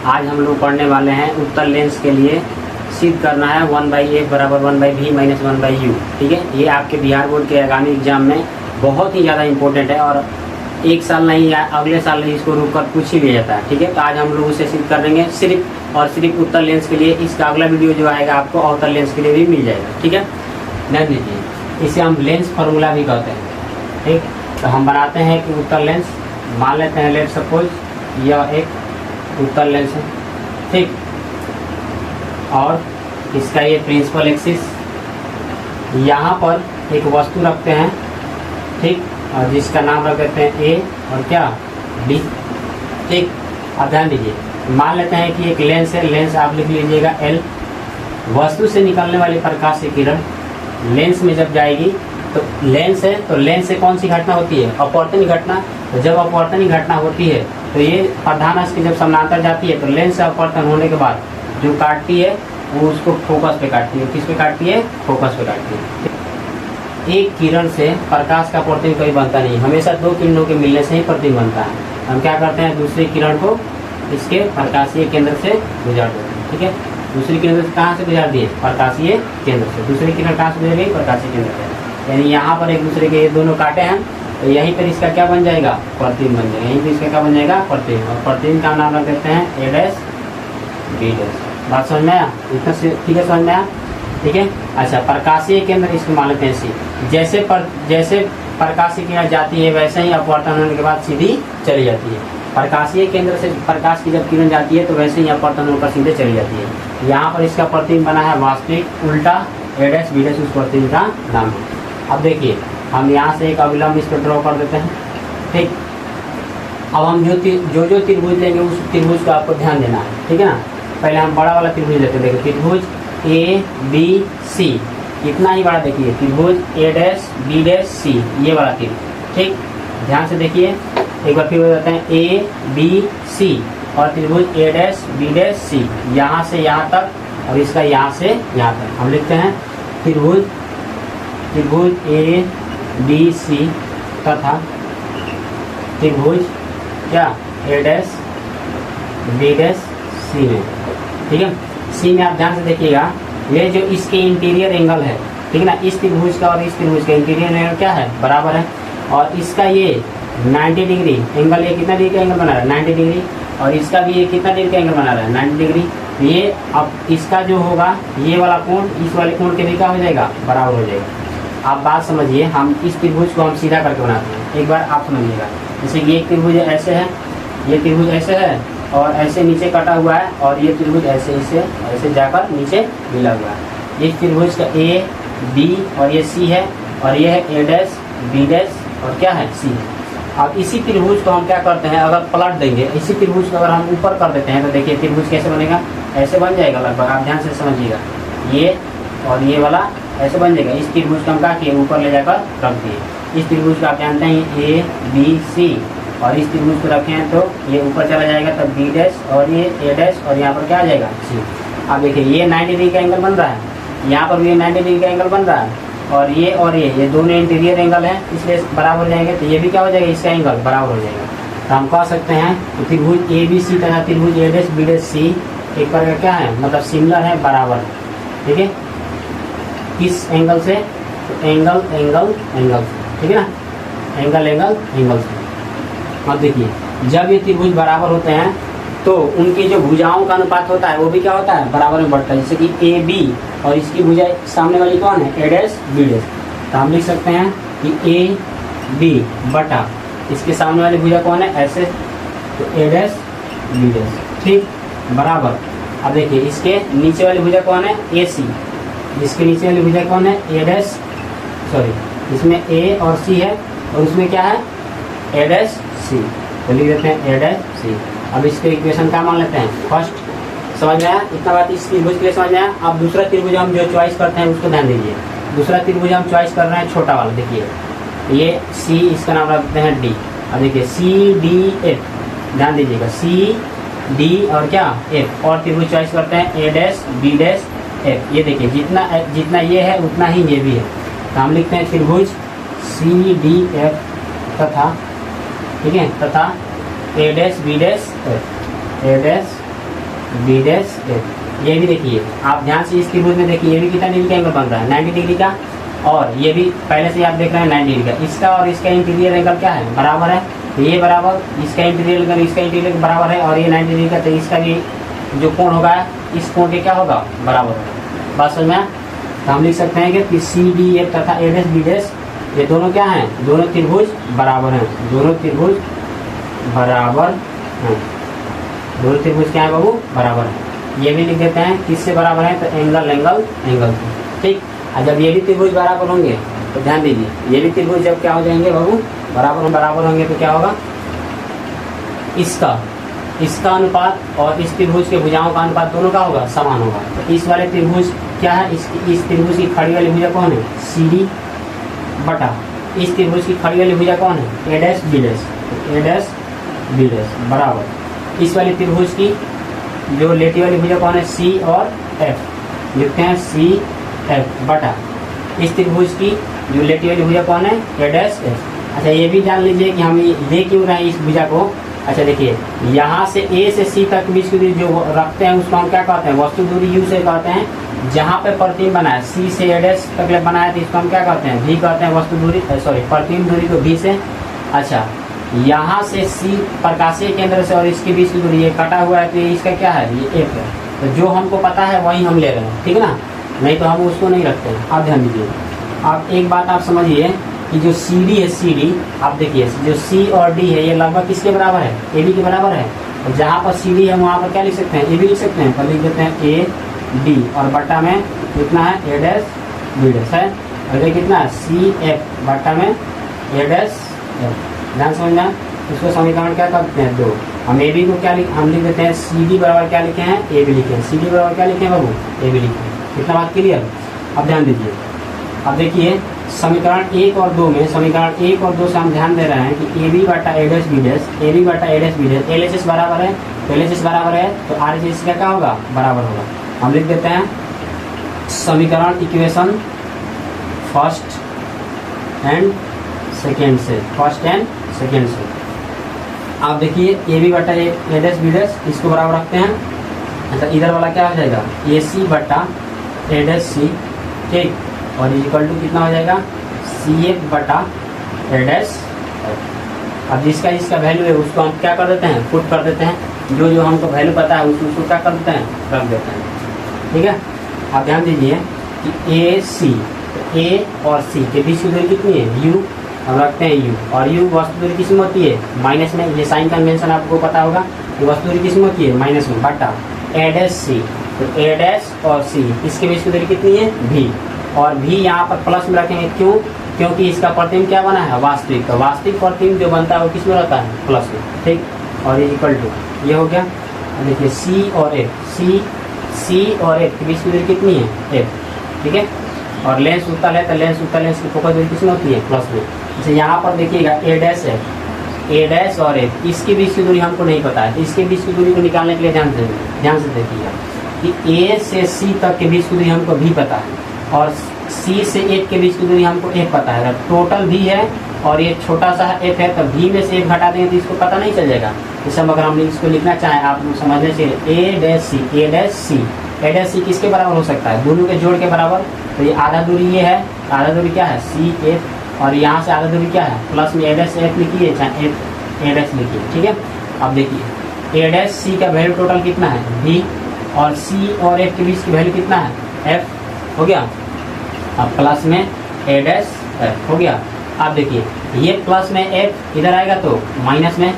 आज हम लोग पढ़ने वाले हैं उत्तल लेंस के लिए सिद्ध करना है 1/f बराबर 1/v माइनस 1/u। ठीक है, ये आपके बिहार बोर्ड के आगामी एग्जाम में बहुत ही ज़्यादा इंपॉर्टेंट है और एक साल नहीं या अगले साल नहीं इसको रोक कर पूछ ही लिया जाता है। ठीक है, तो आज हम लोग उसे सिद्ध करेंगे सिर्फ और सिर्फ उत्तल लेंस के लिए। इसका अगला वीडियो जो आएगा आपको अवतल लेंस के लिए भी मिल जाएगा। ठीक है, ध्यान दीजिए, इसे हम लेंस फार्मूला भी कहते हैं। ठीक, तो हम बनाते हैं कि उत्तल लेंस मान लेते हैं, लेट सपोज यह एक उत्तल लेंस है। ठीक, और इसका ये प्रिंसिपल एक्सिस, यहाँ पर एक वस्तु रखते हैं। ठीक, और जिसका नाम रख देते हैं ए और क्या बी। ठीक, अब ध्यान दीजिए, मान लेते हैं कि एक लेंस है, लेंस आप लिख लीजिएगा एल। वस्तु से निकलने वाली प्रकाश की किरण लेंस में जब जाएगी तो लेंस है, तो लेंस से कौन सी घटना होती है? अपवर्तनी घटना। तो जब अपवर्तनी घटना होती है तो ये प्रधान अक्ष की जब समानांतर जाती है तो लेंस से अपवर्तन होने के बाद जो काटती है वो उसको फोकस पे काटती है। किस पे काटती है? फोकस पे काटती है। एक किरण से प्रकाश का प्रतिबिंब कभी बनता नहीं, हमेशा दो किरणों के मिलने से ही प्रतिबिंब बनता है। हम क्या करते हैं, दूसरी किरण को इसके प्रकाशीय केंद्र से गुजार देते हैं। ठीक है, दूसरी किरण से कहाँ से गुजार दिए? प्रकाशीय केंद्र से। दूसरी किरण कहाँ से गुजर गई? प्रकाशीय केंद्र से। यानी यहाँ पर एक दूसरे के ये दोनों काटे हैं तो यहीं पर इसका क्या बन जाएगा? प्रतिबिंब बन जाएगा। यहीं पर इसका क्या बन जाएगा? प्रतिबिंब। और प्रतिबिंब का नाम रख देते हैं ए डैश बी डैश। बात समझ में आया? इतना ठीक है, समझ में आया? ठीक है, अच्छा, प्रकाशीय केंद्र इसको मान लेते हैं सी। जैसे प्रकाशीय किरण जाती है वैसे ही अपवर्तन होने के बाद सीधी चली जाती है। प्रकाशीय केंद्र से प्रकाश की जब किरण जाती है तो वैसे ही अपवर्तन होकर सीधे चली जाती है। यहाँ पर इसका प्रतिबिंब बना है वास्तविक उल्टा ए डैश बी डैश, उस प्रतिबिंब का नाम है। अब देखिए, हम यहाँ से एक अविलंब इस पर ड्रॉ कर देते हैं। ठीक, अब हम जो त्रिभुज लेंगे उस त्रिभुज को आपको ध्यान देना है। ठीक है ना, पहले हम बड़ा वाला त्रिभुज लेते हैं। देखिए, त्रिभुज ए बी सी, इतना ही बड़ा देखिए, त्रिभुज ए डैश बी डैश सी, ये वाला त्रिभुज। ठीक, ध्यान से देखिए, एक बार फिर बताते हैं, ए बी सी और त्रिभुज ए डैश बी डैश सी, यहाँ से यहाँ तक और इसका यहाँ से यहाँ तक। हम लिखते हैं त्रिभुज ए बी सी तथा त्रिभुज क्या ए डैश बी डैश सी में। ठीक है, सी में आप ध्यान से देखिएगा, ये जो इसके इंटीरियर एंगल है, ठीक है ना, इस त्रिभुज का और इस त्रिभुज का इंटीरियर एंगल क्या है? बराबर है। और इसका ये 90 डिग्री एंगल, ये कितना डिग्री का एंगल बना रहा है? 90 डिग्री। और इसका भी ये कितना डिग्री का एंगल बना रहा है? 90 डिग्री। ये अब इसका जो होगा ये वाला कोण इस वाले कोण के भी क्या हो जाएगा? बराबर हो जाएगा। आप बात समझिए, हम इस त्रिभुज को हम सीधा करके बनाते हैं। एक बार आप समझिएगा, जैसे ये एक त्रिभुज ऐसे है, ये त्रिभुज ऐसे है और ऐसे नीचे कटा हुआ है, और ये त्रिभुज ऐसे इसे ऐसे जाकर नीचे मिला हुआ है। इस त्रिभुज का ए बी और ये सी है, और ये है ए डैश बी डैश और क्या है? सी है। अब इसी त्रिभुज को हम क्या करते हैं, अगर पलट देंगे, इसी त्रिभुज को अगर हम ऊपर कर देते हैं तो देखिए त्रिभुज कैसे बनेगा? ऐसे बन जाएगा लगभग, आप ध्यान से समझिएगा, ये और ये वाला ऐसे बन जाएगा। इस त्रिभुज को हम क्या किए? ऊपर ले जाकर रख दिए। इस त्रिभुज को आप जानते हैं ए बी सी, और इस त्रिभुज को रखे हैं तो ये ऊपर चला जाएगा, तब बी डैश और ये ए डैश और यहाँ पर क्या आ जाएगा? सी। अब देखिए, ये 90 डिग्री का एंगल बन रहा है, यहाँ पर भी 90 डिग्री का एंगल बन रहा है, और ये दोनों इंटीरियर एंगल है, इसलिए बराबर हो जाएंगे। तो ये भी क्या हो जाएगा? इसका एंगल बराबर हो जाएगा। तो हम कह सकते हैं त्रिभुज ए बी सी तथा त्रिभुज ए डैश बी डैश सी एक पर क्या है? मतलब सिमिलर है, बराबर है। ठीक है, किस एंगल से? तो एंगल से, ठीक है ना, एंगल से। अब देखिए, जब ये त्रिभुज बराबर होते हैं तो उनकी जो भुजाओं का अनुपात होता है वो भी क्या होता है? बराबर में बढ़ता है। जैसे कि ए बी और इसकी भुजा सामने वाली कौन है? ए डैश बी डैश। तो हम लिख सकते हैं कि ए बी बटा इसके सामने वाली भुजा कौन है? ऐसे, तो ए डैश बी डैश। ठीक, बराबर। अब देखिए, इसके नीचे वाली भुजा कौन है? ए सी। इसके नीचे वाली भुजा कौन है? ए डैश, सॉरी, इसमें ए और सी है और उसमें क्या है? ए डैश सी। तो लिख देते हैं ए डैश सी। अब इसके इक्वेशन क्या मान लेते हैं? फर्स्ट। समझ में आया? इतना बात इस त्रिभुज के लिए समझ में आया। अब दूसरा त्रिभुज हम जो चॉइस करते हैं उसको ध्यान दीजिए। दूसरा त्रिभुज हम चॉइस कर रहे हैं छोटा वाला। देखिए, ये सी, इसका नाम रखते हैं डी। अब देखिए, सी डी एफ, ध्यान दीजिएगा, सी डी और क्या? एफ। और त्रिभुज चॉइस करते हैं ए डैश बी डैश एफ। ये देखिए, जितना ये है उतना ही ये भी है। तो हम लिखते हैं त्रिभुज सी डी एफ तथा, ठीक है, तथा ए डैश बी डैश एफ, ए डैश बी डैश एफ। ये भी देखिए, आप ध्यान से इस त्रिभुज में देखिए, ये भी कितना डिग्री का एंगल बन रहा है, 90 डिग्री का, और ये भी पहले से आप देख रहे हैं 90 डिग्री का। इसका और इसका इंटीरियर एंगल क्या है, बराबर है। ये बराबर, इसका इंटीरियर एंगल इसका इंटीरियर बराबर है, और ये 90 डिग्री का, तो इसका भी जो कोण होगा इस कोण के क्या होगा, बराबर होगा। बात समझ में? तो हम लिख सकते हैं कि सी डी एफ तथा ए डैश बी डैश ये दोनों क्या हैं, दोनों त्रिभुज बराबर हैं, दोनों त्रिभुज बराबर हैं, दोनों त्रिभुज क्या है बाबू, बराबर है। ये भी लिख देते हैं, किससे बराबर है, तो एंगल एंगल एंगल, ठीक। और जब ये भी त्रिभुज बराबर होंगे तो ध्यान दीजिए, ये भी त्रिभुज जब क्या हो जाएंगे बाबू, बराबर होंगे तो क्या होगा, इसका अनुपात और इस त्रिभुज के भुजाओं का अनुपात दोनों का होगा, समान होगा। तो इस वाले त्रिभुज क्या है, इस त्रिभुज की खड़ी वाली भुजा कौन है, सी डी, बटा इस त्रिभुज की खड़ी वाली भुजा कौन है, ए डैश बी डैश, ए डैश बी डैश बराबर इस वाली त्रिभुज की जो लेटी वाली भुजा कौन है, सी और एफ, लिखते हैं सी एफ, बटा इस त्रिभुज की जो लेटी वाली भुजा कौन है, ए डैश एफ। अच्छा, ये भी जान लीजिए कि हम दे क्यों रहे हैं इस भुजा को। अच्छा देखिए, यहाँ से ए से सी तक बीच की दूरी जो रखते हैं उसको हम क्या कहते हैं, वस्तु दूरी यू से कहते हैं। जहाँ पे प्रतिबिंब बना है, सी से ए डैश तक बनाया तो इसको हम क्या कहते हैं, भी कहते हैं, वस्तु दूरी सॉरी प्रतिबिंब दूरी को भी से। अच्छा, यहाँ से सी प्रकाशीय केंद्र से और इसके बीच की दूरी ये कटा हुआ है, तो इसका क्या है, ये एफ है। तो जो हमको पता है वही हम ले रहे हैं, ठीक है ना, नहीं तो हम उसको नहीं रखते हैं। आप ध्यान दीजिए, आप एक बात आप समझिए कि जो सी डी है, सी डी आप देखिए, जो सी और डी है ये लगभग किसके बराबर है, ए बी के बराबर है। और जहाँ पर सी डी है वहाँ पर क्या लिख सकते हैं, ए बी लिख सकते हैं, पर लिख देते हैं ए डी, और बट्टा में कितना है, ए डैश बी डैश है, और ये कितना है, सी एफ बट्टा में ए डैश एफ। ध्यान समझना, इसको समीकरण क्या करते हैं, दो। हम ए बी को क्या हम लिख देते हैं, सी डी बराबर क्या लिखे हैं, ए बी लिखे हैं, सी डी बराबर क्या लिखे हैं बाबू, ए बी लिखे हैं। कितना बात क्लियर। अब ध्यान दीजिए, अब देखिए समीकरण 1 और 2 में, समीकरण 1 और 2 से हम ध्यान दे रहे हैं कि ए बी बटा A dash B dash, A B बटा A dash B dash, L H S बराबर है, एल एच एस बराबर है, तो आर एच एस का क्या होगा, बराबर होगा। हम लिख देते हैं समीकरण इक्वेशन फर्स्ट एंड सेकेंड से, फर्स्ट एंड सेकेंड से। आप देखिए, ए बी बटा ए डैश बी डैश इसको बराबर रखते हैं। अच्छा, इधर वाला क्या हो जाएगा, ए सी बटा ए डैश सी, ठीक, और इक्वल टू कितना हो जाएगा, सी एफ बटा ए डैश। अब जिसका इसका वैल्यू है उसको हम क्या कर देते हैं, पुट कर देते हैं, जो जो हमको वैल्यू पता है उसको क्या कर देते हैं, रख देते हैं, ठीक है। आप ध्यान दीजिए कि ए सी, ए और सी के बीच की दूरी कितनी है, यू, हम रखते हैं यू, और यू वस्तु दूरी किस में होती है, माइनस में। ये साइन कन्वेंशन आपको पता होगा, ये वस्तु दूरी किस में होती है, माइनस में, बटा ए डैश सी, तो ए डैश और सी इसके बीच की दूरी कितनी है, भी, और भी यहाँ पर प्लस में रखेंगे, क्यों, क्योंकि इसका प्रतिबिंब क्या बना है, वास्तविक, तो वास्तविक प्रतिबिंब जो बनता है वो किस में रहता है, प्लस में, ठीक। और ये इक्वल टू ये हो गया। देखिए सी और एफ, सी और एफ के बीच की दूरी कितनी है, एफ, ठीक है। और लेंस उत्तल है तो लेंस उत्तल लेंस की फोकस दूरी किसमें होती है, प्लस में। जैसे यहाँ पर देखिएगा ए डैश है, ए डैश और एफ इसके बीच की दूरी हमको नहीं पता है, इसके बीच की दूरी को निकालने के लिए ध्यान से देखिएगा कि ए से सी तक के बीच की दूरी हमको भी पता है, और सी से एफ के बीच की दूरी हमको एफ पता है, टोटल भी है, और ये छोटा सा एफ है, तो भी में से एफ घटा देंगे तो इसको पता नहीं चल जाएगा। इस अगर हम इसको लिखना चाहें, आप समझने से ए डैश सी, ए डैश सी, ए डैश सी किसके बराबर हो सकता है, दोनों के जोड़ के बराबर। तो ये आधा दूरी ये है, आधा दूरी क्या है, सी एफ, और यहाँ से आधा दूरी क्या है, प्लस में ए डैश एफ लिखिए, चाहे एफ ए डैश लिखिए, ठीक है। अब देखिए ए डैश सी का वैल्यू टोटल कितना है, भी, और सी और एफ के बीच की वैल्यू कितना है, एफ, हो गया। अब प्लस में ए डैश एफ हो गया। अब देखिए ये प्लस में एफ इधर आएगा तो माइनस में,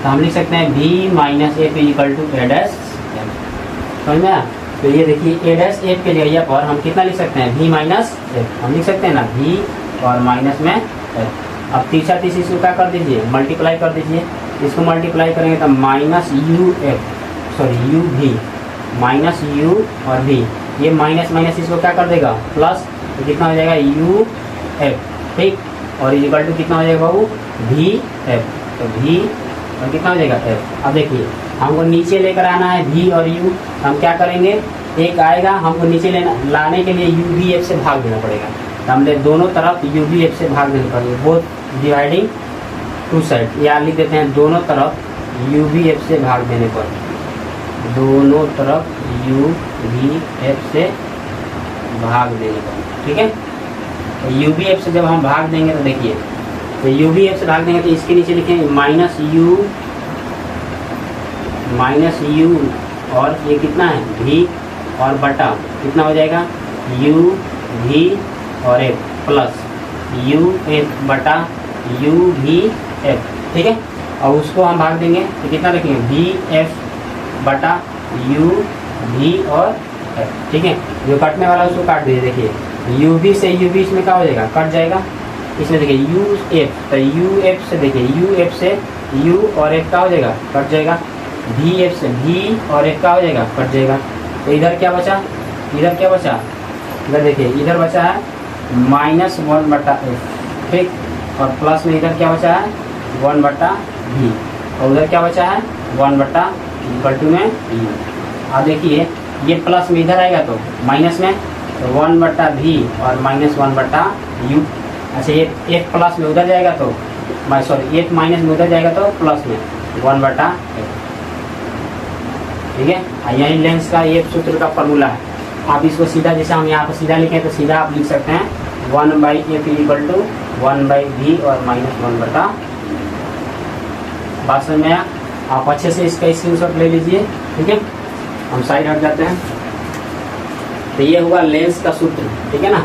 तो हम लिख सकते हैं भी minus F equal to A dash F, समझ में आया। तो ये देखिए ए डैश एफ के जगह पर हम कितना लिख सकते हैं, भी माइनस एफ, हम लिख सकते हैं ना, भी और माइनस में एफ। अब तीसरा इसको क्या कर दीजिए, मल्टीप्लाई कर दीजिए, इसको मल्टीप्लाई करेंगे तो minus U F, sorry you भी, माइनस यू और भी, ये माइनस माइनस इसको क्या कर देगा, प्लस, तो कितना हो जाएगा यू एफ, ठीक, और इक्वल टू कितना हो जाएगा बाबू, भी एफ, तो भी और कितना हो जाएगा एफ। अब देखिए हमको नीचे लेकर आना है भी और यू, हम क्या करेंगे, एक आएगा हमको नीचे लाने के लिए यू भी एफ से भाग देना पड़ेगा, तो हमने दोनों तरफ यू भी एफ से भाग देना पड़ेगा, बोथ डिवाइडिंग टू साइड, या लिख देते हैं दोनों तरफ यू भी एफ से भाग देने पर, दोनों तरफ यू भी एफ से भाग देंगे, ठीक है। तो यू भी एफ से जब हम भाग देंगे तो देखिए, तो यू भी एफ से भाग देंगे तो इसके नीचे लिखेंगे माइनस यू और ये कितना है भी और बटा कितना हो जाएगा यू भी और एफ प्लस यू एफ बटा यू भी एफ, ठीक है। और उसको हम भाग देंगे तो कितना लिखेंगे बी एफ बटा यू भी और एफ, ठीक है। जो काटने वाला उसको काट दीजिए, देखिए यू भी से यू भी इसमें क्या हो जाएगा कट जाएगा, इसमें देखिए यू एफ, तो यू एफ से देखिए यू एफ से यू और एफ का हो जाएगा कट जाएगा, भी एफ से भी और एफ का हो जाएगा कट जाएगा। तो इधर क्या बचा, इधर क्या बचा, इधर देखिए इधर बचा है -1 बटा एफ, ठीक, और प्लस में इधर क्या बचा है 1 बटा भी, और उधर क्या बचा है 1 बटा इक्वल टू में यू। अब देखिए ये प्लस में इधर आएगा तो माइनस में, तो 1 बटा भी और -1 बटा यू। अच्छा ये एक प्लस में उधर जाएगा तो सॉरी एक माइनस में उधर जाएगा तो प्लस में 1 बटा एफ, ठीक है। यही लेंस का ये सूत्र का फॉर्मूला है। आप इसको सीधा जैसे हम यहाँ पर सीधा लिखें तो सीधा आप लिख सकते हैं 1/f इक्वल टू 1/v और -1 बटा। बात समझ में आया? आप अच्छे से इसका स्क्रीनशॉट ले लीजिए, ठीक है। हम साइड हट जाते हैं। तो ये हुआ लेंस का सूत्र, ठीक है ना।